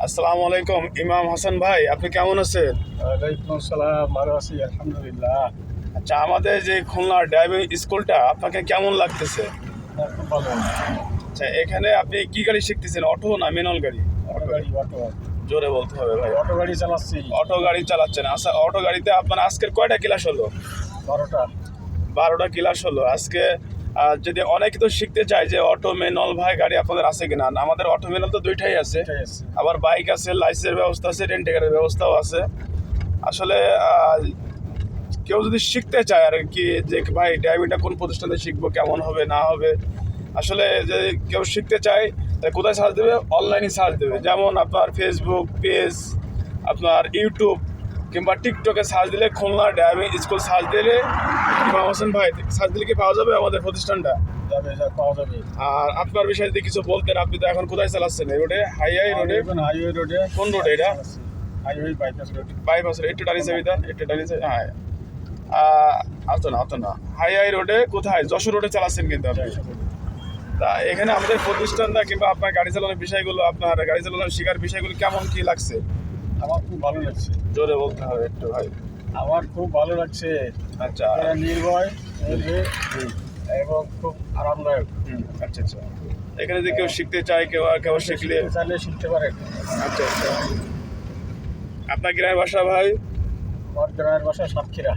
আসসালামু আলাইকুম ইমাম হাসান ভাই, আপনি কেমন আছেন? ওয়ালাইকুম আসসালাম, ভালো আছি আলহামদুলিল্লাহ। আচ্ছা, আমাদের যে খুলনা ড্রাইভিং স্কুলটা আপনাকে কেমন লাগতেছে? খুব ভালো। আচ্ছা, এখানে আপনি কি গাড়ি শিখতেছেন, অটো না ম্যানুয়াল গাড়ি? অটো জোরে বলতে হবে ভাই। অটো গাড়ি চালাচ্ছি। অটো গাড়ি চালাচ্ছেন? আচ্ছা, অটো গাড়িতে আপনার আজকের কয়টা ক্লাস হলো? 12টা। 12টা ক্লাস হলো আজকে। যদি অনেকে তো শিখতে চায় যে অটো ম্যানুয়াল ভাই গাড়ি আপনাদের আছে কিনা, আমাদের অটো ম্যানুয়াল তো দুইটাই আছে, আবার বাইক আছে, লাইসেন্সের ব্যবস্থা আছে, রেন্ট গাড়ির ব্যবস্থাও আছে। আসলে কেউ যদি শিখতে চায় আর কি যে ভাই ড্রাইভিংটা কোন প্রতিষ্ঠানে শিখবো, কেমন হবে না হবে, আসলে যে কেউ শিখতে চায় তাই কোথায় সার্চ দেবে? অনলাইনে সার্চ দেবে। যেমন আপনার ফেসবুক পেজ, আপনার ইউটিউব কিংবা টিকটকে সার্চ দিলে খুলনা ড্রাইভিং স্কুল সার্চ দিলে ইমাম হোসেন ভাই সার্চ দিলে কি পাওয়া যাবে আমাদের প্রতিষ্ঠানটা? পাওয়া যাবে। আর আপনার বিষয়ে যদি কিছু বলতেন, আপনি তো এখন কোথায় চালাচ্ছেন? এই রোডে, হাইওয়ে রোডে? হাইওয়ে রোডে। কোন রোডে এটা? Highway bypass road. Bypass road. একটু দাঁড়িয়ে যাবি, একটু দাঁড়িয়ে যাবি। হ্যাঁ, অত না হাইওয়ে রোডে। কোথায়? যশোর রোডে চালাচ্ছেন কিন্তু আপনি। তা এখানে আমাদের প্রতিষ্ঠানটা কিংবা আপনার গাড়ি চালানোর বিষয়গুলো, আপনার গাড়ি চালানোর শেখার বিষয়গুলো কেমন কি লাগছে? আমার খুব ভালো লাগছে। জোরে বলতে হবে একটু ভাই। আমার খুব ভালো লাগছে। আচ্ছা, নির্ভয় এবং খুব আরামদায়ক। আচ্ছা আচ্ছা। এখানে যদি কেউ শিখতে চায়, কেউ শিখলে চাইলে শিখতে পারে। আচ্ছা আচ্ছা। আপনার গ্রামের বাসা ভাই? আমার গ্রামের বাসা সাতক্ষীরা।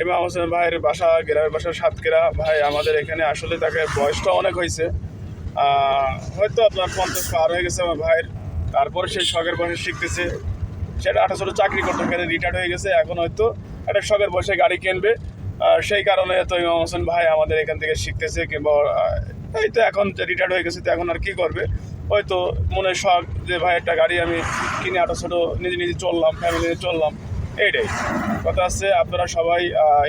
ইমাম হোসেন ভাইয়ের বাসা গ্রামের বাসা সাতক্ষীরা। ভাই আমাদের এখানে আসলে তাকে বয়সটা অনেক হয়েছে, হয়তো আপনার 50 পার হয়ে গেছে আমার ভাইয়ের। তারপরে সেই শখের বয়সে শিখতেছে। সেটা 28 চাকরি করতে গেলে রিটায়ার্ড হয়ে গেছে, এখন হয়তো একটা শখের বয়সে গাড়ি কিনবে। সেই কারণে তো ইমাম হোসেন ভাই আমাদের এখান থেকে শিখতেছে, কিংবা এই তো এখন রিটায়ার্ড হয়ে গেছে, তো এখন আর কি করবে, হয়তো মনে শখ যে ভাই একটা গাড়ি আমি কিনে 28 নিজে নিজে চললাম, ফ্যামিলি নিয়ে চললাম। এইটাই কথা আছে। আপনারা সবাই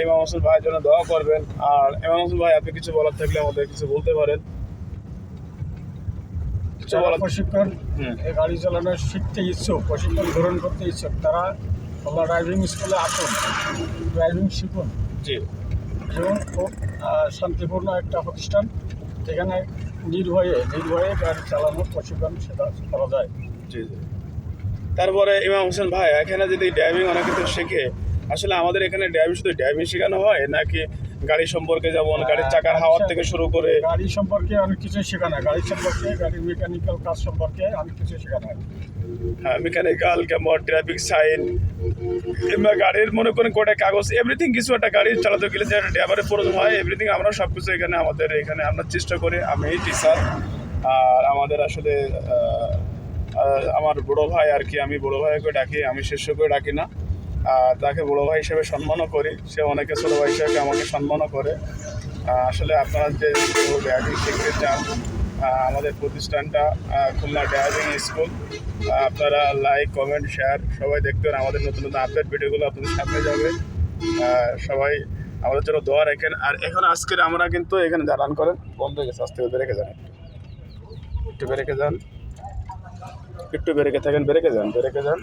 ইমাম হোসেন ভাইয়ের জন্য দোয়া করবেন। আর ইমাম হোসেন ভাই, আপনি কিছু বলার থাকলে আমাদের কিছু বলতে পারেন। প্রশিক্ষণ গাড়ি চালানো শিখতে ইচ্ছুক, প্রশিক্ষণ গ্রহণ করতে ইচ্ছুক, তারা খুলনা ড্রাইভিং স্কুলে আসুন, ড্রাইভিং শিখুন। জি। এবং খুব শান্তিপূর্ণ একটা প্রতিষ্ঠান, যেখানে নির্ভয়ে গাড়ি চালানোর প্রশিক্ষণ সেটা করা যায়। জি জি। তারপরে ইমাম হোসেন ভাই, এখানে যদি ড্রাইভিং অনেক কিছু শেখে, আসলে আমাদের এখানে ড্রাইভিং শুধু ড্রাইভিং শেখানো হয় নাকি গাড়ি সম্পর্কে, যেমন গাড়ির চাকার হাওয়ার থেকে শুরু করে গাড়ি সম্পর্কে অনেক কিছু শেখানো হয়, গাড়ি সম্পর্কে, গাড়ির মেকানিক্যাল কাজ সম্পর্কে অনেক কিছু শেখানো হয়। হ্যাঁ, মেকানিক্যাল কেমন, ট্রাফিক সাইন, কিংবা গাড়ির মনে করেন কোটা কাগজ, এভরিথিং কিছু একটা গাড়ি চালাতে গেলে যে ড্রাইভারের প্রয়োজন হয়, এভরিথিং আমরা সব কিছু এখানে আমাদের এখানে আমরা চেষ্টা করি। আমি টিচার, আর আমাদের আসলে আমার বড় ভাই আর কি, আমি বড় ভাইকে ডাকি, আমি শিষ্যকে ডাকি না। তাকে বড় ভাই হিসেবে সম্মানও করি, সে অনেকে ছোটো ভাই হিসেবে আমাকে সম্মানও করে। আসলে আপনারা যে ড্রাইভিং শিখতে চান, আমাদের প্রতিষ্ঠানটা খুলনা ড্রাইভিং স্কুল। আপনারা লাইক, কমেন্ট, শেয়ার সবাই দেখতে পারেন। আমাদের নতুন নতুন আপডেট ভিডিওগুলো আপনাদের সামনে যাবে। সবাই আমাদের জন্য দোয়া রাখেন। আর এখন আজকের আমরা কিন্তু এখানে রান করেন বন্ধ হয়ে গেছে, আস্তে করে বেরেকে যান, একটু বেরেকে যান, একটু বেরেকে থাকেন, বেরেকে যান।